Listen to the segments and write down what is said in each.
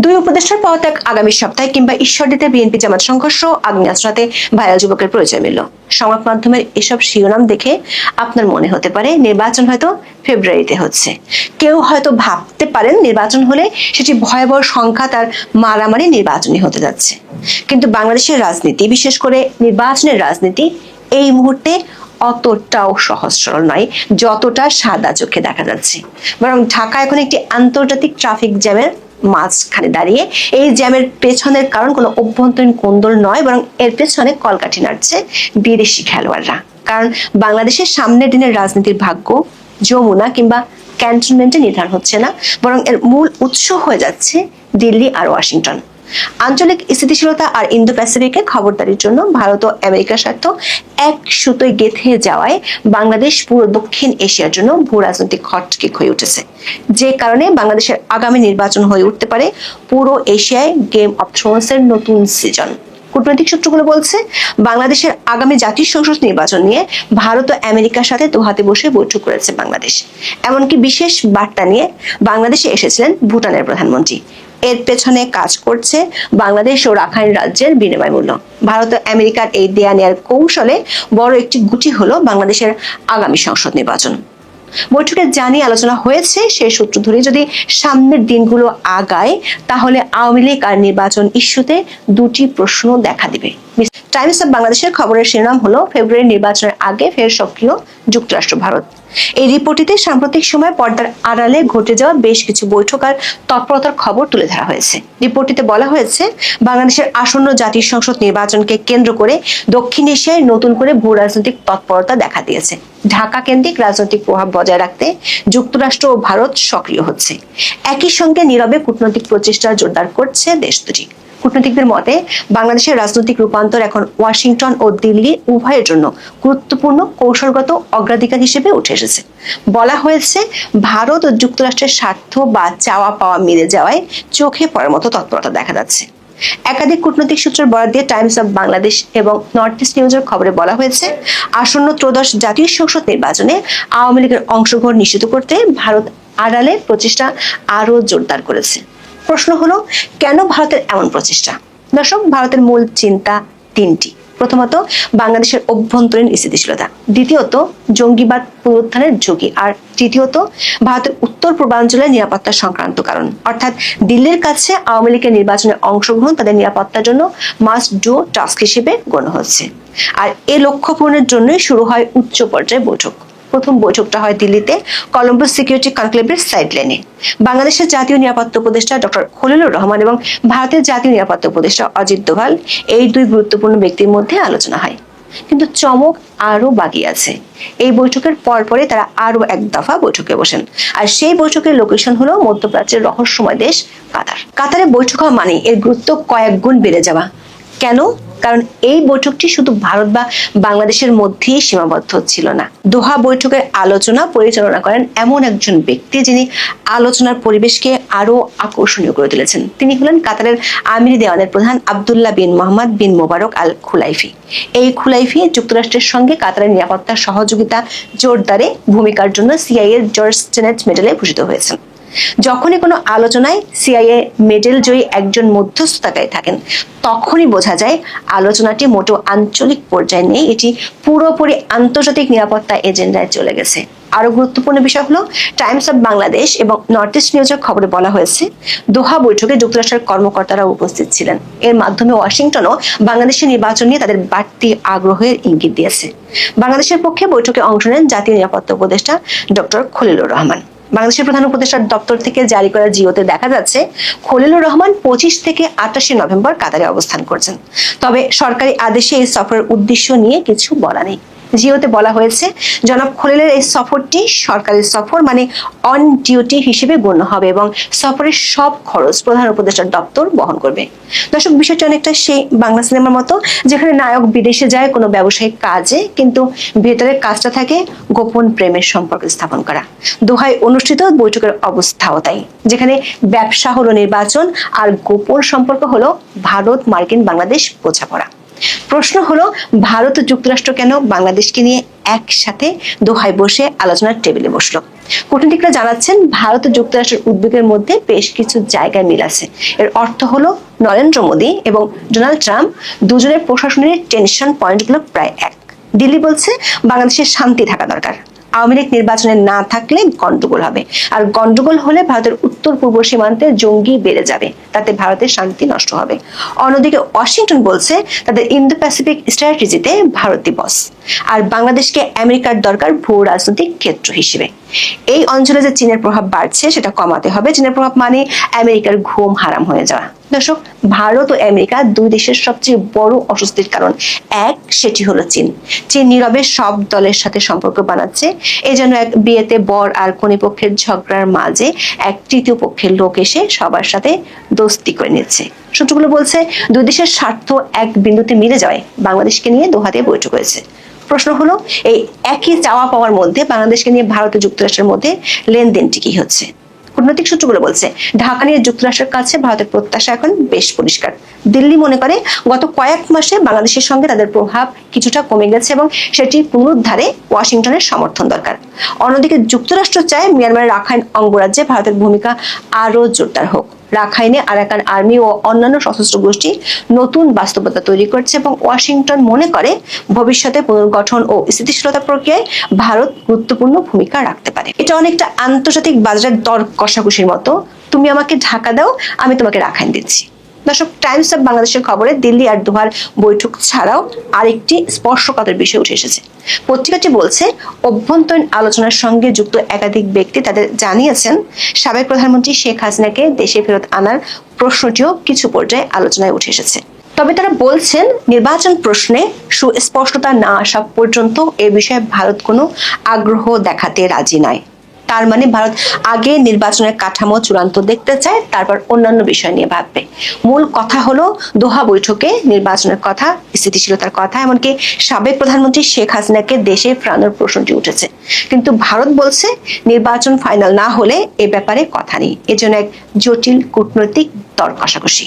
দুই উপদেষ্টার পদত্যাগ আগামী সপ্তাহে কিংবা ঈশ্বরদীতে বিএনপি জামাত সংঘর্ষ, আগ্নেয়াস্ত্রতে ভাইরাল যুবকের পরিচয় মিলল। সংবাদ মাধ্যমের এসব শিরোনাম দেখে আপনার মনে হতে পারে নির্বাচন হয়তো ফেব্রুয়ারিতে হচ্ছে। কেউ হয়তো ভাবতে পারেন নির্বাচন হলে সেটি ভয়াবহ সংঘাত আর মারামারি নির্বাচনই হতে যাচ্ছে। কিন্তু বাংলাদেশের রাজনীতি, বিশেষ করে নির্বাচনের রাজনীতি এই মুহূর্তে অতটাও সহজ সরল নয় যতটা সাদা চোখে দেখা যাচ্ছে। বরং ঢাকা এখন একটি আন্তর্জাতিক ট্রাফিক জ্যামের মাঝখানে দাঁড়িয়ে। এই জ্যামের পেছনের কারণ কোনো অভ্যন্তরীণ কোন্দল নয়, বরং এর পেছনে কলকাঠি নাড়ছে বিদেশি খেলোয়াড়রা। কারণ বাংলাদেশের সামনের দিনের রাজনীতির ভাগ্য যমুনা কিংবা ক্যান্টনমেন্টে নির্ধারণ হচ্ছে না, বরং এর মূল উৎস হয়ে যাচ্ছে দিল্লি আর ওয়াশিংটন। আঞ্চলিক স্থিতিশীলতা আর ইন্দো প্যাসিফিকের খবরদারির জন্য ভারত ও আমেরিকার স্বার্থ এক সুতোয় গেঁথে যাওয়ায় বাংলাদেশ পুরো দক্ষিণ এশিয়ার জন্য ভূ রাজনৈতিক হটকেক হয়ে উঠেছে। যে কারণে বাংলাদেশের আগামী নির্বাচন হয়ে উঠতে পারে পুরো এশিয়ায় গেম অফ থ্রোনসের নতুন সিজন। কূটনৈতিক সূত্রগুলো বলছে, বাংলাদেশের আগামী জাতীয় সংসদ নির্বাচন নিয়ে ভারত ও আমেরিকার সাথে দোহাতে বসে বৈঠক করেছে বাংলাদেশ। এমনকি বিশেষ বার্তা নিয়ে বাংলাদেশে এসেছিলেন ভুটানের প্রধানমন্ত্রী। এর পেছনে কাজ করছে বাংলাদেশ ও রাখাইন রাজ্যের বিনিময় মূল্য। ভারত ও আমেরিকার এই দেয়া নেয়ার কৌশলে বড় একটি গুটি হলো বাংলাদেশের আগামী সংসদ নির্বাচন। বৈঠকে যা নিয়ে আলোচনা হয়েছে সেই সূত্র ধরে যদি সামনের দিনগুলো আগায়, তাহলে আওয়ামী লীগ আর নির্বাচন ইস্যুতে দুটি প্রশ্ন দেখা দিবে। টাইমস অফ বাংলাদেশের খবরের শিরোনাম হলো, ফেব্রুয়ারি নির্বাচনের আগে ফের সক্রিয় যুক্তরাষ্ট্র ভারত। এই রিপোর্টটিতে সাম্প্রতিক সময় পর্দার আড়ালে ঘটে যাওয়া বেশ কিছু বৈঠক আর তৎপরতার খবর তুলে ধরা হয়েছে। রিপোর্টটিতে বলা হয়েছে, বাংলাদেশের আসন্ন জাতীয় সংসদ নির্বাচনকে কেন্দ্র করে দক্ষিণ এশিয়ায় নতুন করে ভূ রাজনৈতিক তৎপরতা দেখা দিয়েছে। ঢাকা কেন্দ্রিক রাজনৈতিক প্রভাব বজায় রাখতে যুক্তরাষ্ট্র ও ভারত সক্রিয় হচ্ছে। একই সঙ্গে নীরবে কূটনৈতিক প্রচেষ্টা জোরদার করছে দেশ দুটি। কূটনীতিকদের মতে, বাংলাদেশের রাজনৈতিক রূপান্তর এখন ওয়াশিংটন ও দিল্লি উভয়ের জন্য গুরুত্বপূর্ণ কৌশলগত অগ্রাধিকার হিসেবে উঠে এসেছে। বলা হয়েছে, ভারত ও যুক্তরাষ্ট্রের স্বার্থ বা চাওয়া পাওয়া মিলে যাওয়ায় চোখে পড়ার মতো তৎপরতা দেখা যাচ্ছে। একাধিক কূটনৈতিক সূত্রের বরাদ দিয়ে টাইমস অফ বাংলাদেশ এবং নর্থ ইস্ট নিউজের খবরে বলা হয়েছে, আসন্ন ত্রয়োদশ জাতীয় সংসদ নির্বাচনে আওয়ামী লীগের অংশগ্রহণ নিশ্চিত করতে ভারত আড়ালে প্রচেষ্টা আরো জোরদার করেছে। প্রশ্ন হলো, কেন ভারতের এমন প্রচেষ্টা? দর্শক, ভারতের মূল চিন্তা তিনটি। প্রথমত, বাংলাদেশের অভ্যন্তরীণ স্থিতিশীলতা। দ্বিতীয়ত, জঙ্গিবাদ পুনরুত্থানের ঝুঁকি। আর তৃতীয়ত, ভারতের উত্তর পূর্বাঞ্চলের নিরাপত্তা সংক্রান্ত কারণ। অর্থাৎ দিল্লির কাছে আওয়ামী লীগের নির্বাচনে অংশগ্রহণ তাদের নিরাপত্তার জন্য মাস্ট ডু টাস্ক হিসেবে গণ্য হচ্ছে। আর এ লক্ষ্য পূরণের জন্যই শুরু হয় উচ্চ পর্যায়ে বৈঠক। প্রথম বৈঠকটা হয় দিল্লিতে কলম্বো সিকিউরিটি কনক্লেভের সাইড লেনে। বাংলাদেশের জাতীয় নিরাপত্তা উপদেষ্টা ডক্টর খলিলুর রহমান এবং ভারতের জাতীয় নিরাপত্তা উপদেষ্টা অজিত দোভাল, এই দুই গুরুত্বপূর্ণ ব্যক্তির মধ্যে আলোচনা হয়। কিন্তু চমক আরো বাকি আছে। এই বৈঠকের পরপরই তারা আরো এক দফা বৈঠকে বসেন। আর সেই বৈঠকের লোকেশন হলো মধ্যপ্রাচ্যের রহস্যময় দেশ কাতার। কাতারে বৈঠক হওয়া মানে এর গুরুত্ব কয়েক গুণ বেড়ে যাওয়া। কেন? কারণ এই বৈঠকটি শুধু ভারত বা বাংলাদেশের মধ্যেই সীমাবদ্ধ ছিল না। দোহা বৈঠকের আলোচনা পরিচালনা করেন এমন একজন ব্যক্তি, যিনি আলোচনার পরিবেশকে আরো আকর্ষণীয় করে তুলেছেন। তিনি হলেন কাতারের আমিরি দেওয়ানের প্রধান আব্দুল্লাহ বিন মোহাম্মদ বিন মোবারক আল খুলাইফি। এই খুলাইফি যুক্তরাষ্ট্রের সঙ্গে কাতারের নিরাপত্তা সহযোগিতা জোরদারে ভূমিকার জন্য সিআইএ এর জর্জ টেনেট মেডেলে ভূষিত হয়েছেন। যখনই কোনো আলোচনায় সিআইএ মেডেল জয়ী একজন মধ্যস্থতাকারী থাকেন, তখনই বোঝা যায় আলোচনাটি মোটেও আঞ্চলিক পর্যায়ে নেই, এটি পুরোপুরি আন্তর্জাতিক নিরাপত্তা এজেন্ডায় চলে গেছে। আরো গুরুত্বপূর্ণ বিষয় হলো, টাইমস অফ বাংলাদেশ এবং নর্থ ইস্ট নিউজের খবরে বলা হয়েছে, দোহা বৈঠকে যুক্তরাষ্ট্রের কর্মকর্তারা উপস্থিত ছিলেন। এর মাধ্যমে ওয়াশিংটনও বাংলাদেশের নির্বাচন নিয়ে তাদের বাড়তি আগ্রহের ইঙ্গিত দিয়েছে। বাংলাদেশের পক্ষে বৈঠকে অংশ নেন জাতীয় নিরাপত্তা উপদেষ্টা ডক্টর খলিলুর রহমান। বাংলাদেশের প্রধান উপদেষ্টার দপ্তর থেকে জারি করা জিওতে দেখা যাচ্ছে, খলিলুর রহমান 25 থেকে 28 নভেম্বর কাতারে অবস্থান করছেন। তবে সরকারি আদেশে এই সফরের উদ্দেশ্য নিয়ে কিছু বলা নেই। জিওতে বলা হয়েছে, জনাব খলিলের এই সফরটি সরকারি সফর, মানে অন ডিউটি হিসেবে গণ্য হবে এবং সফরের সব খরচ প্রধান উপদেষ্টার দপ্তর বহন করবে। দর্শক, বিষয়টি অনেকটা সেই বাংলা সিনেমার মতো, যেখানে নায়ক বিদেশে যায় কোনো ব্যবসায়িক কাজে, কিন্তু ভেতরের কাজটা থাকে গোপন প্রেমের সম্পর্ক স্থাপন করা। দোহায় অনুষ্ঠিত বৈঠকের অবস্থাও তাই, যেখানে ব্যবসা হলো নির্বাচন আর গোপন সম্পর্ক হলো ভারত মার্কিন বাংলাদেশ বোঝাপড়া। প্রশ্ন হলো, ভারত ও যুক্তরাষ্ট্র কেন বাংলাদেশকে নিয়ে একসাথে দোহায় বসে আলোচনার টেবিলে বসলো? কূটনীতিকরা জানাচ্ছেন ভারত ও যুক্তরাষ্ট্রের উদ্বেগের মধ্যে বেশ কিছু জায়গায় মিল আছে। এর অর্থ হলো নরেন্দ্র মোদী এবং ডোনাল্ড ট্রাম্প দুজনের প্রশাসনের টেনশন পয়েন্টগুলো প্রায় এক। দিল্লি বলছে বাংলাদেশের শান্তি থাকা দরকার, আওয়ামী লীগ নির্বাচনে না থাকলে গন্ডগোল হবে, আর গন্ডগোল হলে ভারতের উত্তর পূর্ব সীমান্তে জঙ্গি বেড়ে যাবে, তাতে ভারতের শান্তি নষ্ট হবে। অন্যদিকে ওয়াশিংটন বলছে তাদের ইন্দো প্যাসিফিক স্ট্র্যাটেজিতে ভারতই বস, আর বাংলাদেশকে আমেরিকার দরকার ভূ রাজনৈতিক ক্ষেত্র হিসেবে। এই অঞ্চলে যে চীনের প্রভাব বাড়ছে সেটা কমাতে হবে। চীনের প্রভাব মানে আমেরিকার ঘুম হারাম হয়ে যাওয়া। দর্শক, ভারত ও আমেরিকা দুই দেশের সবচেয়ে বড় অস্বস্তির কারণ এক, সেটি হলো চীন। চীন নীরবে সব দলের সাথে সম্পর্ক বানাচ্ছে। এই জন্য এক বিয়েতে বর আর কনে পক্ষের ঝগড়ার মাঝে এক তৃতীয় পক্ষের লোক এসে সবার সাথে দোস্তি করে নিচ্ছে। সূত্রগুলো বলছে দুই দেশের স্বার্থ এক বিন্দুতে মিলে যাওয়ায় বাংলাদেশকে নিয়ে দোহাতে বৈঠক হয়েছে। প্রশ্ন হলো, এই একই চাওয়া পাওয়ার মধ্যে বাংলাদেশকে নিয়ে ভারত ও যুক্তরাষ্ট্রের মধ্যে লেনদেনটি কি হচ্ছে? কূটনৈতিক সূত্রগুলো বলছে ঢাকা নিয়ে যুক্তরাষ্ট্রের কাছে ভারতের প্রত্যাশা এখন বেশ পরিষ্কার। দিল্লি মনে করে গত কয়েক মাসে বাংলাদেশের সঙ্গে তাদের প্রভাব কিছুটা কমে গেছে এবং সেটি পুনরুদ্ধারে ওয়াশিংটনের সমর্থন দরকার। অন্যদিকে যুক্তরাষ্ট্র চায় মিয়ানমারের রাখাইন অঙ্গরাজ্যে ভারতের ভূমিকা আরো জোরদার হোক। রাখাইনে আরাকান আর্মি ও অন্যান্য সশস্ত্র গোষ্ঠী নতুন বাস্তবতা তৈরি করছে এবং ওয়াশিংটন মনে করে ভবিষ্যতে পুনর্গঠন ও স্থিতিশীলতা প্রক্রিয়ায় ভারত গুরুত্বপূর্ণ ভূমিকা রাখতে পারে। এটা অনেকটা আন্তর্জাতিক বাজারের দর কষাকষির মতো, তুমি আমাকে ঢাকা দাও, আমি তোমাকে রাখাইন দিচ্ছি। দর্শক, টাইমস অফ বাংলাদেশের খবরে দিল্লি আর দোহার বৈঠক ছাড়াও আরেকটি স্পর্শকাতর বিষয় উঠে এসেছে। পত্রিকাটি বলছে অভ্যন্তরীণ আলোচনার সঙ্গে যুক্ত একাধিক ব্যক্তি তাদের জানিয়েছেন সাবেক প্রধানমন্ত্রী শেখ হাসিনাকে দেশে ফেরত আনার প্রশ্নটিও কিছু পর্যায়ে আলোচনায় উঠে এসেছে। তবে তারা বলছেন নির্বাচন প্রশ্নে সুস্পষ্টতা না আসা পর্যন্ত এ বিষয়ে ভারত কোনো আগ্রহ দেখাতে রাজি নয়। তার মানে ভারত আগে নির্বাচনের কাঠামো চূড়ান্ত দেখতে চায়, তারপর অন্যান্য বিষয় নিয়ে ভাববে। মূল কথা হলো দোহা বৈঠকে নির্বাচনের কথা, স্থিতিশীলতার কথা, এমনকি সাবেক প্রধানমন্ত্রী শেখ হাসিনাকে দেশে ফেরানোর প্রশ্নটি উঠেছে। কিন্তু ভারত বলছে নির্বাচন ফাইনাল না হলে এ ব্যাপারে কথা নেই। এজন্য এক জটিল কূটনৈতিক দর কষাকষি।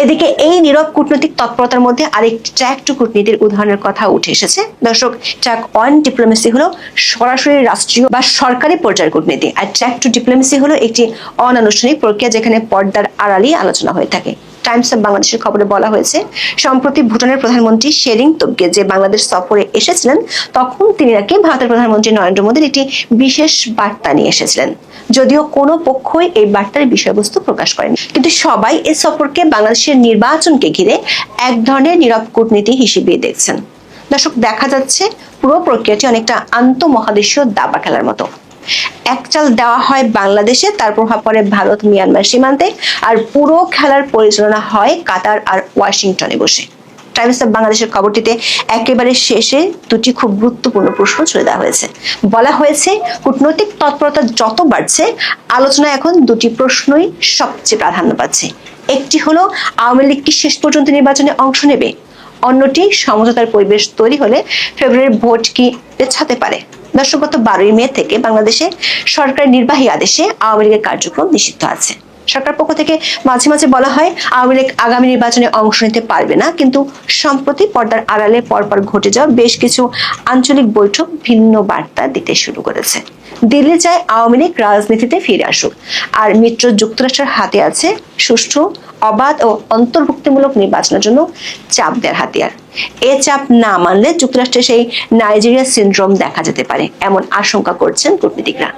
এদিকে এই নীরব কূটনৈতিক তৎপরতার মধ্যে আরেকটি ট্র্যাক টু কূটনীতির উদাহরণের কথা উঠে এসেছে। দর্শক, ট্র্যাক ওয়ান ডিপ্লোমেসি হলো সরাসরি রাষ্ট্রীয় বা সরকারি পর্যায়ের কূটনীতি, আর ট্র্যাক টু ডিপ্লোমেসি হলো একটি অনানুষ্ঠানিক প্রক্রিয়া যেখানে পর্দার আড়ালেই আলোচনা হয়ে থাকে। টাইমস অফ বাংলাদেশের খবরে বলা হয়েছে সম্প্রতি ভুটানের প্রধানমন্ত্রী শেরিং তোবগে যে বাংলাদেশ সফরে এসেছিলেন তখন তিনি নাকি ভারতের প্রধানমন্ত্রী নরেন্দ্র মোদীর একটি বিশেষ বার্তা নিয়ে এসেছিলেন। যদিও কোনো পক্ষই এই বার্তার বিষয়বস্তু প্রকাশ করেনি, কিন্তু সবাই এই সফরকে বাংলাদেশের নির্বাচনকে ঘিরে এক ধরনের নীরব কূটনীতি হিসেবে দেখছেন। দর্শক, দেখা যাচ্ছে পুরো প্রক্রিয়াটি অনেকটা আন্তঃমহাদেশীয় দাবা খেলার মতো। এক চাল দেওয়া হয় বাংলাদেশে, তার প্রভাব পড়ে ভারত মিয়ানমার সীমান্তে, আর পুরো খেলার পরিচালনা হয় কাতার আর ওয়াশিংটনে বসে। টাইমস অফ বাংলাদেশের খবরটিতে একেবারে শেষে দুটি খুব গুরুত্বপূর্ণ প্রশ্ন ছুড়ে দেওয়া হয়েছে। বলা হয়েছে কূটনৈতিক তৎপরতা যত বাড়ছে আলোচনা এখন দুটি প্রশ্নই সবচেয়ে প্রাধান্য পাচ্ছে। একটি হলো আওয়ামী লীগ কি শেষ পর্যন্ত নির্বাচনে অংশ নেবে, অন্যটি সমঝোতার পরিবেশ তৈরি হলে ফেব্রুয়ারির ভোট কি পেছাতে পারে। দর্শক, গত 12 মে থেকে বাংলাদেশে সরকারের নির্বাহী আদেশে আওয়ামী লীগের কার্যক্রম নিষিদ্ধ আছে। সরকার পক্ষ থেকে মাঝে মাঝে বলা হয় আওয়ামী লীগ আগামী নির্বাচনে অংশ নিতে পারবে না, কিন্তু সম্প্রতি পর্দার আড়ালে পরপর ঘটে যাওয়া বেশ কিছু আঞ্চলিক বৈঠক ভিন্ন বার্তা দিতে শুরু করেছে। দিল্লি চায় আওয়ামী লীগ রাজনীতিতে ফিরে আসুক, আর মিত্র যুক্তরাষ্ট্রের হাতে আছে সুষ্ঠু, অবাধ ও অন্তর্ভুক্তিমূলক নির্বাচনের জন্য চাপ দেওয়ার হাতিয়ার। এ চাপ না মানলে যুক্তরাষ্ট্রে সেই নাইজেরিয়া সিনড্রোম দেখা যেতে পারে, এমন আশঙ্কা করছেন কূটনীতিকরা।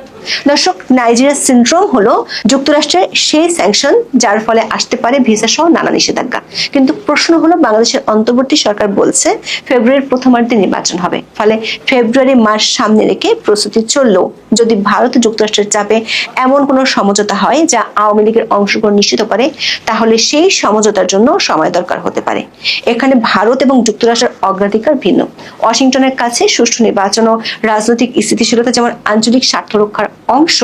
দর্শক, নাইজেরিয়া সিনড্রোম হলো যুক্তরাষ্ট্রের সেই স্যাংশন যার ফলে আসতে পারে ভিসা সহ নানা নিষেধাজ্ঞা। কিন্তু প্রশ্ন হলো বাংলাদেশের অন্তর্বর্তী সরকার বলছে ফেব্রুয়ারির প্রথমার্ধে নির্বাচন হবে, ফলে ফেব্রুয়ারি মাস সামনে রেখে প্রস্তুতি চললেও যদি ভারত ও যুক্তরাষ্ট্রের চাপে এমন কোনো সমঝোতা হয় যা আওয়ামী লীগের অংশগ্রহণ নিশ্চিত করে, তাহলে সেই সমঝোতার জন্য সময় দরকার হতে পারে। এখানে ভারত এবং যুক্তরাষ্ট্রের অগ্রাধিকার ভিন্ন। ওয়াশিংটনের কাছে সুষ্ঠু নির্বাচন ও রাজনৈতিক স্থিতিশীলতা যেমন আঞ্চলিক স্বার্থ রক্ষার অংশ,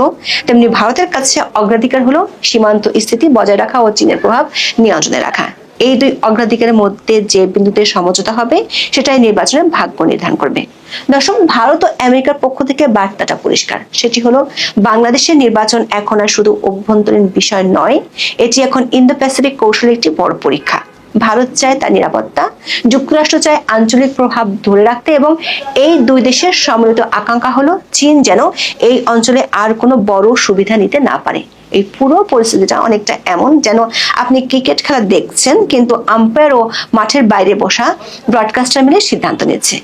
তেমনি ভারতের কাছে অগ্রাধিকার হলো সীমান্ত স্থিতি বজায় রাখা ও চীনের প্রভাব নিয়ন্ত্রণে রাখা। এই দুই অগ্রাধিকারের মধ্যে যে বিন্দুতে সমঝোতা হবে সেটাই নির্বাচনের ভাগ্য নির্ধারণ করবে। দর্শক, ভারত ও আমেরিকার পক্ষ থেকে বার্তাটা পরিষ্কার, সেটি হলো বাংলাদেশের নির্বাচন এখন আর শুধু অভ্যন্তরীণ বিষয় নয়, এটি এখন ইন্দো প্যাসিফিক কৌশলের একটি বড় পরীক্ষা। ভারত চায় তার নিরাপত্তা, যুক্তরাষ্ট্র চায় আঞ্চলিক প্রভাব ধরে রাখতে, এবং এই দুই দেশের সম্মিলিত আকাঙ্ক্ষা হলো চীন যেন এই অঞ্চলে আর কোনো বড় সুবিধা নিতে না পারে। এই পুরো পরিস্থিতিটা অনেকটা এমন যেন আপনি ক্রিকেট খেলা দেখছেন, কিন্তু আম্পায়ার ও মাঠের বাইরে বসা ব্রডকাস্টার মিলে সিদ্ধান্ত নিচ্ছে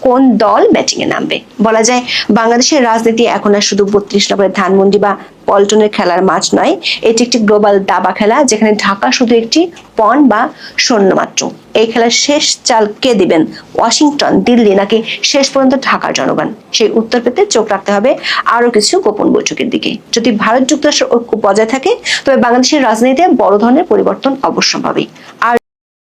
কোন দল ব্যাটিং এ নামবে। বলা যায় বাংলাদেশের রাজনীতি এখন আর শুধু ৩২ নম্বরের ধানমন্ডি বা পল্টনের খেলার মাঠ নয়, এটি একটি গ্লোবাল দাবা খেলা, যেখানে ঢাকা শুধু একটি পণ বা সৈন্য মাত্র। এই খেলার শেষ চাল কে দিবেন, ওয়াশিংটন, দিল্লি, নাকি শেষ পর্যন্ত ঢাকার জনগণ? সেই উত্তর পেতে চোখ রাখতে হবে আরো কিছু গোপন বৈঠকের দিকে। যদি ভারত যুক্তরাষ্ট্রের ঐক্য বজায় থাকে, তবে বাংলাদেশের রাজনীতিতে বড় ধরনের পরিবর্তন অবশ্যম্ভাবী। আর